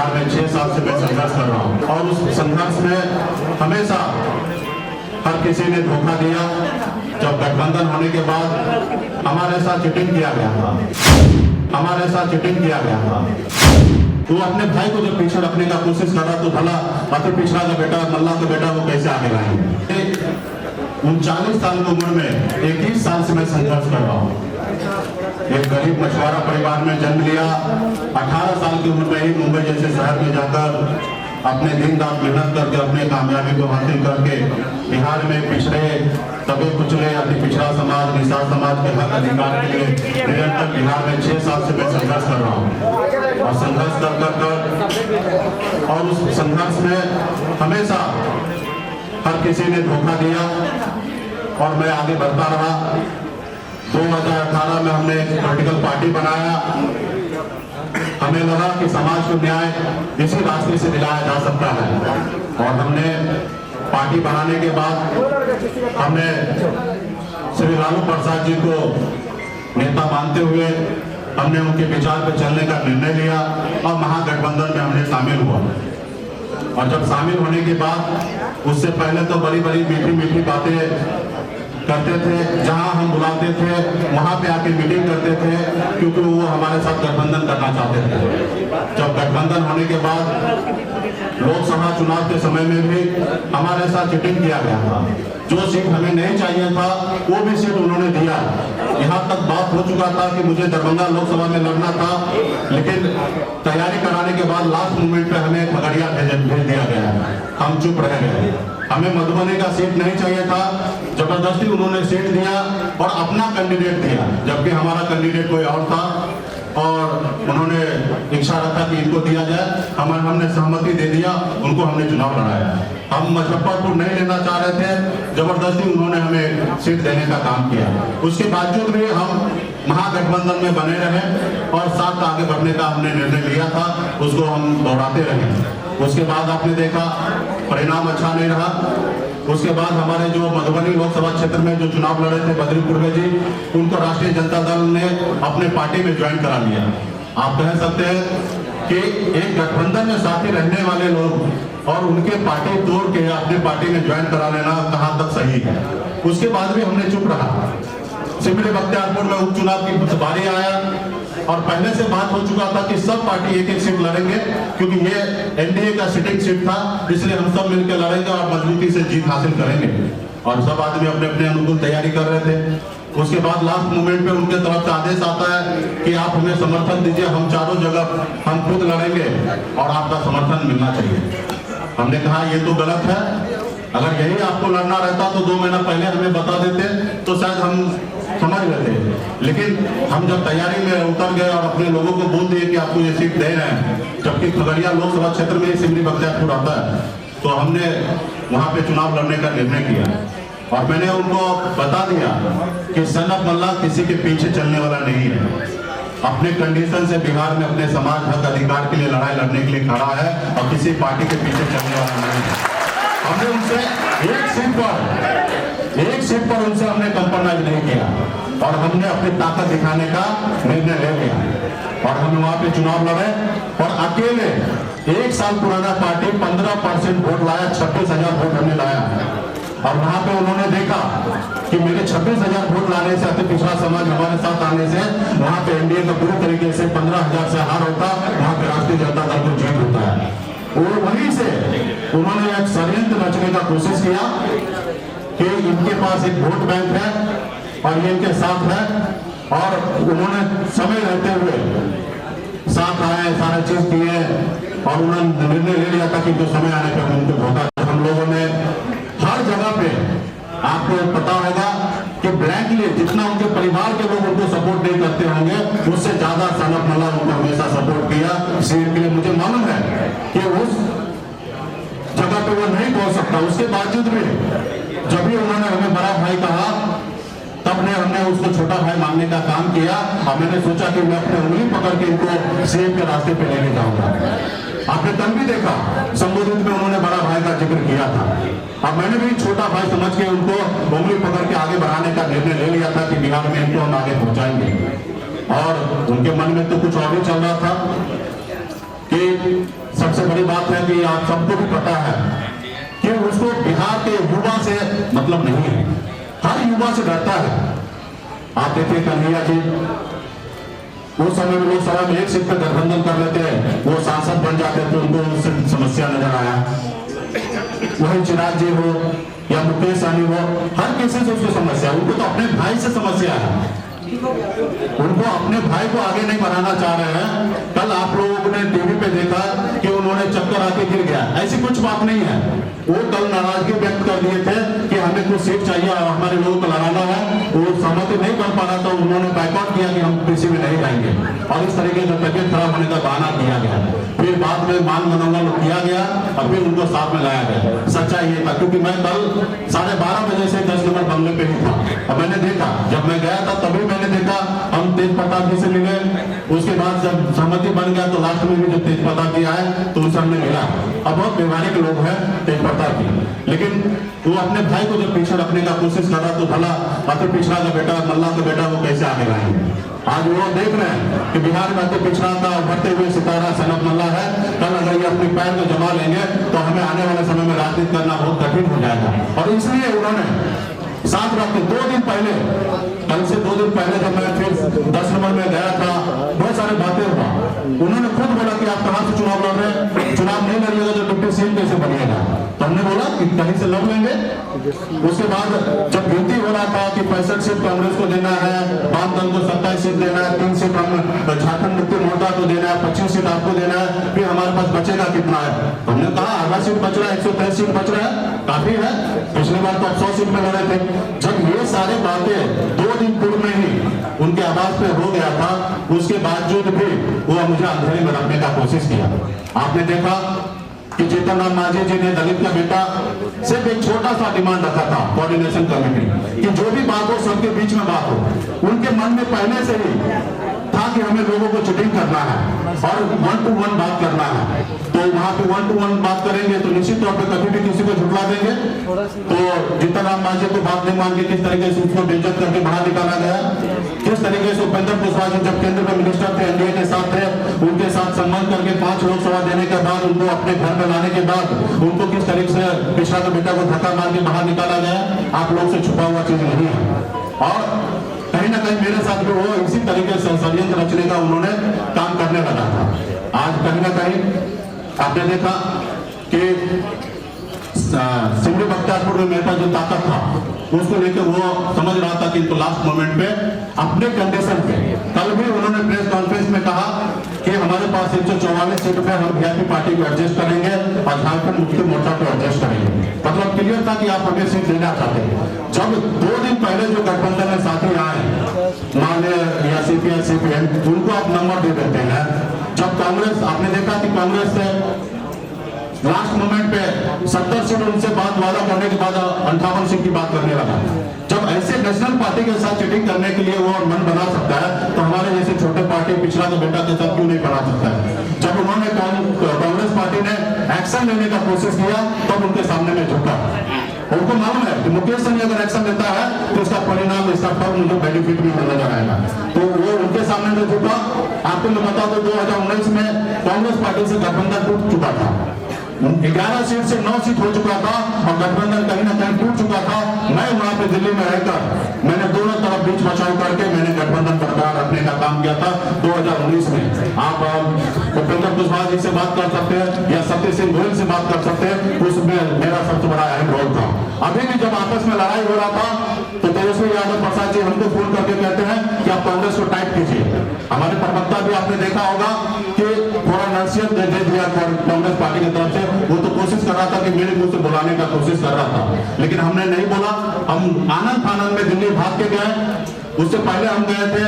बिहार में 6 साल से मैं संघर्ष कर रहा हूँ और उस संघर्ष में हमेशा हर किसी ने धोखा दिया। जब गठबंधन होने के बाद हमारे साथ चीटिंग किया गया था, हमारे साथ चीटिंग किया गया था। तो अपने भाई को जब पीछे रखने का कोशिश कर रहा तो भला अति पिछड़ा का बेटा, मल्ला का बेटा वो कैसे आगे लाएंगे। 39 साल की उम्र में 21 साल से मैं संघर्ष कर रहा हूँ। एक गरीब मछुआरा परिवार में जन्म लिया। 18 साल की उम्र में ही मुंबई जैसे शहर में जाकर अपने दिन रात मेहनत करके अपने कामयाबी को हासिल करके बिहार में पिछड़े, दबे कुचले, अति पिछड़ा समाज, निषाद समाज के हक अधिकार के लिए निरंतर बिहार में 6 साल से मैं संघर्ष कर रहा हूँ और संघर्ष कर और उस संघर्ष में हमेशा हर किसी ने धोखा दिया और मैं आगे बढ़ता रहा। 2018 में हमने एक पॉलिटिकल पार्टी बनाया। हमें लगा कि समाज को न्याय इसी रास्ते से दिलाया जा सकता है और हमने पार्टी बनाने के बाद हमने श्री लालू प्रसाद जी को नेता मानते हुए हमने उनके विचार पर चलने का निर्णय लिया और महागठबंधन में हमने शामिल हुआ। और जब शामिल होने के बाद उससे पहले तो बड़ी बड़ी मीठी मीठी बातें करते थे, जहां हम बुलाते थे वहां पे आके मीटिंग करते थे क्योंकि वो हमारे साथ गठबंधन करना चाहते थे। जब गठबंधन होने के बाद लोकसभा चुनाव के समय में भी हमारे साथ चीटिंग किया गया था। जो सीट हमें नहीं चाहिए था वो भी सीट उन्होंने दिया। यहाँ तक बात हो चुका था कि मुझे दरभंगा लोकसभा में लड़ना था, लेकिन तैयारी कराने के बाद लास्ट मोमेंट पे हमें खगड़िया भेज दिया गया। हम चुप रह गए। हमें मधुबनी का सीट नहीं चाहिए था, जबरदस्ती उन्होंने सीट दिया और अपना कैंडिडेट दिया, जबकि हमारा कैंडिडेट कोई और था और उन्होंने इच्छा रखा कि इनको दिया जाए। हमने सहमति दे दिया, उनको हमने चुनाव लड़ाया। हम मुजफ्फरपुर नहीं लेना चाह रहे थे, जबरदस्ती उन्होंने हमें सीट देने का काम किया। उसके बावजूद भी हम महागठबंधन में बने रहे और साथ आगे बढ़ने का हमने निर्णय लिया था, उसको हम दोहराते रहे। उसके बाद आपने देखा परिणाम अच्छा नहीं रहा। उसके बाद हमारे जो मधुबनी लोकसभा क्षेत्र में जो चुनाव लड़े थे बद्री पूर्वे जी, उनको राष्ट्रीय जनता दल ने अपने पार्टी में ज्वाइन करा लिया। आप कह सकते हैं कि एक गठबंधन में साथी रहने वाले लोग और उनके पार्टी तोड़ के अपने पार्टी में ज्वाइन करा लेना कहाँ तक सही है। उसके बाद भी हमने चुप रहा। सिमरी बख्तियारपुर में उपचुनाव की बारी आया और पहले से बात हो चुका था कि सब पार्टी एक एक सीट लड़ेंगे क्योंकि ये एनडीए का सिटिंग सीट था, इसलिए हम सब मिलकर लड़ेंगे और मजबूती से जीत हासिल करेंगे। और सब आदमी अपने अपने अनुकूल तैयारी कर रहे थे। उसके बाद लास्ट मोमेंट पे उनके तरफ से आदेश आता है कि आप हमें समर्थन दीजिए, हम चारों जगह हम खुद लड़ेंगे और आपका समर्थन मिलना चाहिए। हमने कहा ये तो गलत है। अगर यही आपको लड़ना रहता तो 2 महीना पहले हमें बता देते तो शायद हम समझ लेते। लेकिन हम जब तैयारी में उतर गए और अपने लोगों को बोल दिए कि आपको ये सीट दे रहे हैं, जबकि खगड़िया लोकसभा क्षेत्र में सिमरी बख्तियारपुर आता है, तो हमने वहां पे चुनाव लड़ने का निर्णय किया। और मैंने उनको बता दिया कि सन ऑफ मल्ला किसी के पीछे चलने वाला नहीं है। अपने कंडीशन से बिहार में अपने समाज हक अधिकार के लिए लड़ाई लड़ने के लिए खड़ा है और किसी पार्टी के पीछे चलने वाला नहीं है। हमने उनसे एक सीट पर उनसे हमने कंप्रोमाइज नहीं किया और हमने अपनी ताकत दिखाने का निर्णय ले लिया और हम वहां पे चुनाव लड़े और अकेले 1 साल पुराना पार्टी 15% वोट लाया, 26,000 वोट हमने लाया। और वहां पे उन्होंने देखा कि मेरे 26,000 वोट लाने से, अति पिछड़ा समाज हमारे साथ आने से वहां पे एनडीए का पूरी तरीके से 15,000 से हार होता, वहां पे राष्ट्रीय जनता दल को जीत होता है। और वहीं से उन्होंने एक षड्यंत्र रचने का कोशिश किया कि इनके पास एक वोट बैंक है और ये इनके साथ है और उन्होंने समय रहते हुए साथ आए, सारा चीज किए और उन्होंने निर्णय ले लिया था कि जो समय आने पर उनको धोखा। हम लोगों ने हर जगह पे, आपको पता होगा कि ब्लैंकली जितना उनके परिवार के लोग उनको सपोर्ट नहीं करते होंगे, उससे ज्यादा सन ऑफ मल्ला उनको हमेशा सपोर्ट किया सीट के लिए। मुझे मालूम है कि उस जगह पे वो नहीं बोल सकता, उसके बावजूद भी जब भी उन्होंने हमें बड़ा भाई कहा तब हमने उसको छोटा भाई मानने का काम किया और मैंने सोचा कि मैं अपने उंगली पकड़ के इनको सीएम के रास्ते पे लेके जाऊंगा। आपने तब भी देखा संबोधित में उन्होंने बड़ा भाई का जिक्र किया था और मैंने भी छोटा भाई समझ के उनको उंगली पकड़ के आगे बढ़ाने का निर्णय ले लिया था कि बिहार में इनको हम आगे पहुंचाएंगे। और उनके मन में तो कुछ और ही चल रहा था कि सबसे बड़ी बात है कि आप सबको भी पता है कि उसको बिहार के युवा से मतलब नहीं है, हर युवा से डरता है। आप देखिए कन्हैया जी उस समय में लोकसभा में एक सीट पर गठबंधन कर लेते हैं, वो सांसद बन जाते थे, उनको उससे समस्या नजर आया। वही चिराग जी हो या मुकेश सहनी हो, हर किसी से उसको समस्या, उनको तो अपने भाई से समस्या है, उनको अपने भाई को आगे नहीं बढ़ाना चाह रहे हैं। कल आप लोगों ने टीवी पे देखा कि उन्होंने चक्कर आके गिर गया, ऐसी कुछ बात नहीं है। वो कल नाराजगी व्यक्त कर दिए थे कि हमें कुछ सीट चाहिए और हमारे लोगों को लड़ाना है, वो सहमति नहीं कर पा रहा था, उन्होंने बैकआउट किया कि हम किसी में नहीं जाएंगे और इस तरीके का तबियत खराब होने का बहाना किया गया। फिर बाद में मान मनोबल किया गया और फिर उनको साथ में लाया गया। सच्चाई ये था, क्योंकि मैं कल 12:30 बजे से 10 नंबर बंगले पे ही था और मैंने देखा, जब मैं गया था तभी मैंने देखा हम तेज प्रताप जी से मिले। उसके बाद जब सहमति बन गया तो लास्ट में भी जब तेज प्रताप जी आए तो उनसे हमने मिला। अब बहुत व्यवहारिक लोग हैं तेज प्रताप जी, लेकिन वो अपने भाई को जब पीछे रखने का कोशिश कर रहा तो भला अति पिछड़ा का बेटा, मल्ला का बेटा, वो कैसे आगे लाएंगे। आज वो देख रहे हैं कि बिहार में अति पिछड़ा का उभरते हुए सितारा सनत मल्ला है। कल अगर ये अपने पैर को जमा लेंगे तो हमें आने वाले समय में राजनीति करना बहुत कठिन हो जाएगा। और इसलिए उन्होंने साथ रखते 2 दिन पहले, कल से 2 दिन पहले जब मैं फिर 10 नंबर में गया था, बहुत सारे बातें हुआ। उन्होंने खुद बोला कि आप कहां से चुनाव लड़ रहे हैं, चुनाव नहीं लड़िएगा तो डिप्टी सीएम कैसे बनिएगा। तो हमने बोला कि कहीं से लड़ लेंगे। उसके बाद जब गिनती हो रहा था कि 65 सीट कांग्रेस को देना है, वाम दल को 27 सीट देना है, 3 सीट हम झारखंड मुक्ति मोर्चा को देना है, 25 सीट आपको देना है, फिर हमारे पास बचेगा कितना है। हमने कहा आधा सीट बच रहा है, 123 सीट बच रहा है, काफी है। पिछली बार तो 100 सीट में लड़े थे। जब ये सारे बातें 2 दिन पूर्व में ही उनके आवाज पे हो गया था, उसके बावजूद भी वो मुझे अंधेरे में रखने का कोशिश किया। आपने देखा कि चेतन राम मांझी जी ने दलित का बेटा सिर्फ एक छोटा सा डिमांड रखा था कोऑर्डिनेशन कमेटी कि जो भी बात हो सबके बीच में बात हो। उनके मन में पहले से ही था कि हमें लोगों को चीटिंग करना है और 1 to 1 बात करना है। तो वहां पे 1 to 1 बात करेंगे तो निश्चित तौर पे कभी भी किसी को झुठला देंगे। तो चेतन राम मांझी को बात नहीं मान के किस तरीके से उसको बेइज्जत करके बाहर निकाला गया, किस तरीके से उपेंद्र कुशवाहा जब केंद्र में मिनिस्टर थे, एनडीए के साथ थे, उनके साथ संबंध करके 5 लोकसभा देने के बाद उनको अपने घर में लाने के बाद उनको किस तरीके से पिछड़ा के बेटा को धक्का मार के बाहर निकाला गया, आप लोग से छुपा हुआ चीज नहीं है। और कहीं ना कहीं मेरे साथ भी वो इसी तरीके से षड्यंत्र रचने का उन्होंने काम करने लगा था। आज कहीं ना कहीं आपने देखा कि सिमरी बख्तियारपुर में मेरे पास जो ताकत था उसको लेकर वो समझ रहा था कि इनको लास्ट मोमेंट पे अपने कंडीशन पे, कल भी उन्होंने प्रेस कॉन्फ्रेंस में कहा कि हमारे पास 144 सीट पे हम वीआईपी पार्टी को एडजस्ट करेंगे और झारखंड मुक्ति मोर्चा को एडजस्ट करेंगे। मतलब क्लियर था कि आप हमें सीट लेना चाहते हैं। जब 2 दिन पहले जो गठबंधन में साथी आए माने या सीपीआई सीपीएम, उनको आप नंबर दे देते हैं। जब कांग्रेस, आपने देखा कि कांग्रेस से लास्ट मोमेंट पे 70 सीट उनसे बात वादा करने के बाद 58 सीट की बात करने लगा। जब ऐसे नेशनल पार्टी के साथ चीटिंग करने के लिए वो मन बना सकता है तो हमारे जैसे छोटे पार्टी पिछड़ा के बेटा के साथ क्यों नहीं बना सकता है। जब उन्होंने कांग्रेस पार्टी ने एक्शन लेने का कोशिश किया तब उनके सामने में झुका। उनको मालूम है कि मुकेश सहनी अगर एक्शन लेता है तो इसका परिणाम, इसका फल मुझे बेनिफिट भी नजर आएगा। तो वो उनके सामने में झुका। आपको मैं बता दूं 2019 में कांग्रेस पार्टी से गठबंधन टूट चुका था, 11 सीट से 9 सीट हो चुका था और गठबंधन कहीं ना कहीं टूट चुका था। मैं वहां पे दिल्ली में रहकर मैंने दोनों तरफ बीच बचाव करके मैंने गठबंधन बरकरार रखने का काम किया था 2019 में। आप उपेंद्र कुशवाहा जी से बात कर सकते हैं या सत्य सिंह गोयल से बात कर सकते हैं, उसमें मेरा सबसे बड़ा अहम रोल था। अभी भी जब आपस में लड़ाई हो रहा था तो तेजस्वी यादव प्रसाद जी हमको फोन करके कहते हैं कि आप कांग्रेस को टाइट कीजिए। हमारे प्रवक्ता भी आपने देखा होगा कि थोड़ा नसीहत दे दिया कांग्रेस पार्टी की तरफ से। वो तो कोशिश कर रहा था कि मेरे मुंह से बुलाने का कोशिश कर रहा था, लेकिन हमने नहीं बोला। हम आनंद फानंद में दिल्ली भाग के गए। उससे पहले हम गए थे,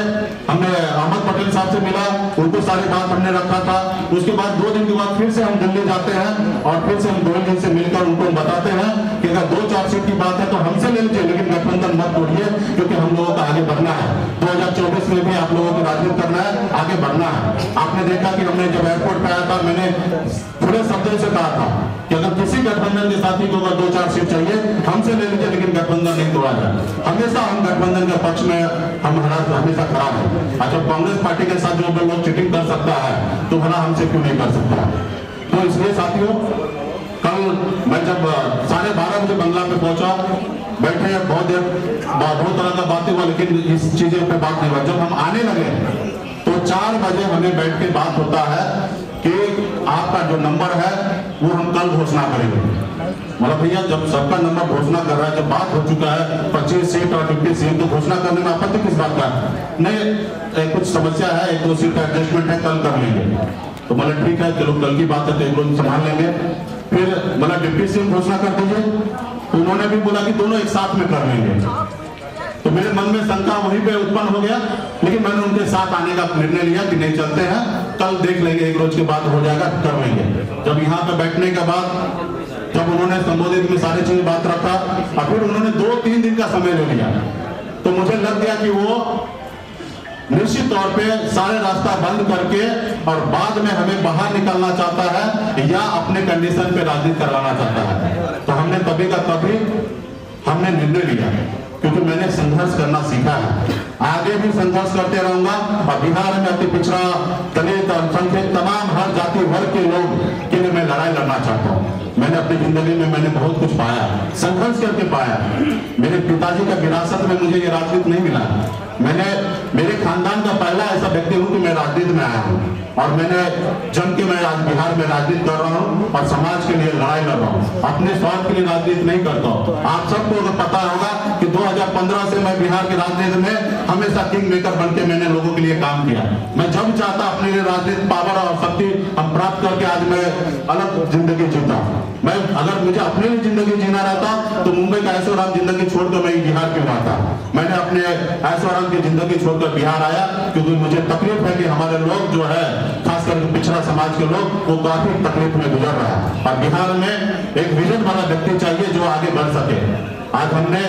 हमने अहमद पटेल साहब से मिला, उनको सारी बात हमने रखा था। उसके बाद 2 दिन के बाद फिर से हम दिल्ली जाते हैं और फिर से हम गोयल जी से मिलकर उनको बताते हैं कि अगर 2-4 सीट की बात है तो हमसे ले लीजिए, लेकिन गठबंधन मत तोड़िए, क्योंकि हम लोगों का आगे बढ़ना है। 2024 में भी आप लोगों को राजनीति करना है, आगे बढ़ना है। आपने देखा कि हमने जब एयरपोर्ट पे आया था मैंने पूरे शब्दों से कहा था कि अगर किसी गठबंधन के साथी को अगर 2-4 सीट चाहिए हमसे ले लीजिए, लेकिन गठबंधन नहीं तोड़ा जाए। हमेशा हम गठबंधन के पक्ष में हमारा हमेशा खड़ा है। अच्छा, कांग्रेस पार्टी के साथ जो लोग चीटिंग कर सकता है तो भला हमसे क्यों नहीं कर सकता? तो इसलिए साथियों, कल मैं जब 12:30 बजे बंगला पे पहुंचा, बैठे बहुत देर, बहुत तरह का बातें हुआ, लेकिन इस चीजों पे बात नहीं हुआ। जब हम आने लगे तो 4 बजे हमें बैठ के बात होता है कि आपका जो नंबर है वो हम कल घोषणा करेंगे। मतलब भैया, जब सबका नंबर घोषणा कर रहा है, जब बात हो चुका है 25 सीट और 50 सीट, तो घोषणा करने में आपत्ति किस बात का? नहीं, कुछ समस्या है, 1-2 सीट का एडजस्टमेंट है, कल कर लेंगे। तो मतलब ठीक है, चलो कल की बात है तो एक लोग संभाल लेंगे। फिर मतलब डिप्टी सीएम घोषणा कर दीजिए, तो उन्होंने भी बोला कि दोनों एक साथ में कर लेंगे। तो मेरे मन में शंका वहीं पे उत्पन्न हो गया, लेकिन मैंने उनके साथ आने का निर्णय लिया कि नहीं, चलते हैं, कल देख लेंगे, 1 रोज के बाद हो जाएगा, कर लेंगे। जब यहाँ पे बैठने के बाद जब उन्होंने संबोधित में सारी चीज बात रखा और फिर उन्होंने 2-3 दिन का समय ले लिया, तो मुझे लग गया कि वो निश्चित तौर पे सारे रास्ता बंद करके और बाद में हमें बाहर निकलना चाहता है या अपने कंडीशन पे राजनीति करवाना चाहता है। तो हमने तभी का तभी हमने निर्णय लिया, क्योंकि मैंने संघर्ष करना सीखा है, आगे भी संघर्ष करते रहूंगा। और बिहार में अति पिछड़ा, दलित, अल्पसंख्यक, तमाम हर जाति वर्ग के लोग के लिए मैं लड़ाई लड़ना चाहता हूँ। मैंने अपनी जिंदगी में मैंने बहुत कुछ पाया, संघर्ष करके पाया। मेरे पिताजी का विरासत में मुझे ये राजनीति नहीं मिला। मैंने मेरे खानदान का पहला ऐसा व्यक्ति हूँ कि मैं राजनीति में आया हूँ और मैंने जम के मैं आज बिहार में राजनीति कर रहा हूँ और समाज के लिए लड़ाई लड़ रहा हूँ, अपने स्वार्थ के लिए राजनीति नहीं करता हूँ। आप सबको अगर पता होगा कि 2015 से मैं बिहार की राजनीति में हमेशा किंग मेकर बन के मैंने लोगों के लिए काम किया। मैं जब चाहता अपने लिए राजनीति पावर और शक्ति हम प्राप्त करके आज मैं अलग जिंदगी जीता। मैं अगर मुझे अपने लिए जिंदगी जीना रहता तो मुंबई का ऐशोआराम जिंदगी छोड़कर मैं बिहार क्यों आता? मैंने अपने ऐशोआराम की जिंदगी छोड़कर बिहार आया क्योंकि मुझे तकलीफ है कि हमारे लोग जो है, खासकर पिछड़ा समाज के लोग, वो काफी तकलीफ में गुजर रहा है और बिहार में एक विजन वाला व्यक्ति चाहिए जो आगे बढ़ सके। आज हमने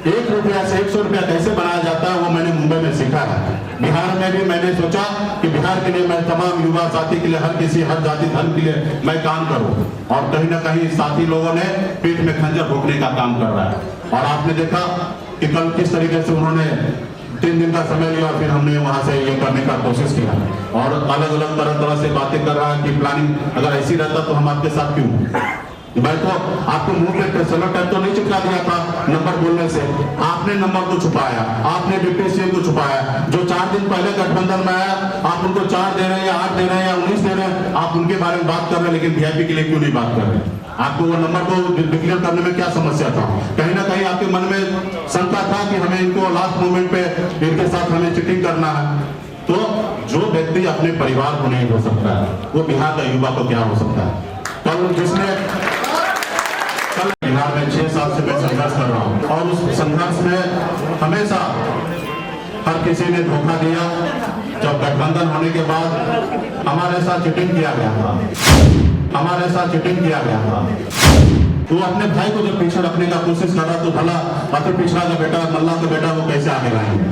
1 रुपया से 100 रुपया कैसे बनाया जाता है वो मैंने मुंबई में सीखा है। बिहार में भी मैंने सोचा कि बिहार के लिए मैं तमाम युवा साथी के लिए, हर किसी, हर जाति धर्म के लिए मैं काम करूं और कहीं ना कहीं साथी लोगों ने पीठ में खंजर भोंकने का काम कर रहा है। और आपने देखा कि कल किस तरीके से उन्होंने 3 दिन का समय लिया और फिर हमने वहां से ये करने का कोशिश किया और अलग अलग तरह से बातें कर रहा है कि प्लानिंग अगर ऐसी रहता तो हम आपके साथ क्यों? मैं तो आपको मुंह पे सेलो टैप तो नहीं चिपका दिया था नंबर बोलने से। आपने नंबर को छुपाया, आपने डिप्टी सीएम को छुपाया। जो 4 दिन पहले गठबंधन में आया, आप उनको 4 दे रहे हैं या 8 दे रहे हैं या 19 दे रहे हैं, आप उनके बारे में बात कर रहे हैं, लेकिन वीआईपी के लिए क्यों नहीं बात कर रहे हैं? आपको वो नंबर को डिक्लेयर करने में क्या समस्या था? कहीं ना कहीं आपके मन में शंका था कि हमें इनको लास्ट मोमेंट पे इनके साथ हमें चीटिंग करना है। तो जो व्यक्ति अपने परिवार को नहीं हो सकता है, वो बिहार का युवा को क्या हो सकता है? कल बिहार में 6 साल से मैं संघर्ष कर रहा हूँ और उस संघर्ष में हमेशा हर किसी ने धोखा दिया। जब गठबंधन होने के बाद हमारे साथ चीटिंग किया गया था, तो अपने भाई को जब पीछे रखने का कोशिश कर रहा तो भला अति पिछड़ा का बेटा, मल्ला का बेटा, वो कैसे आगे लाएंगे?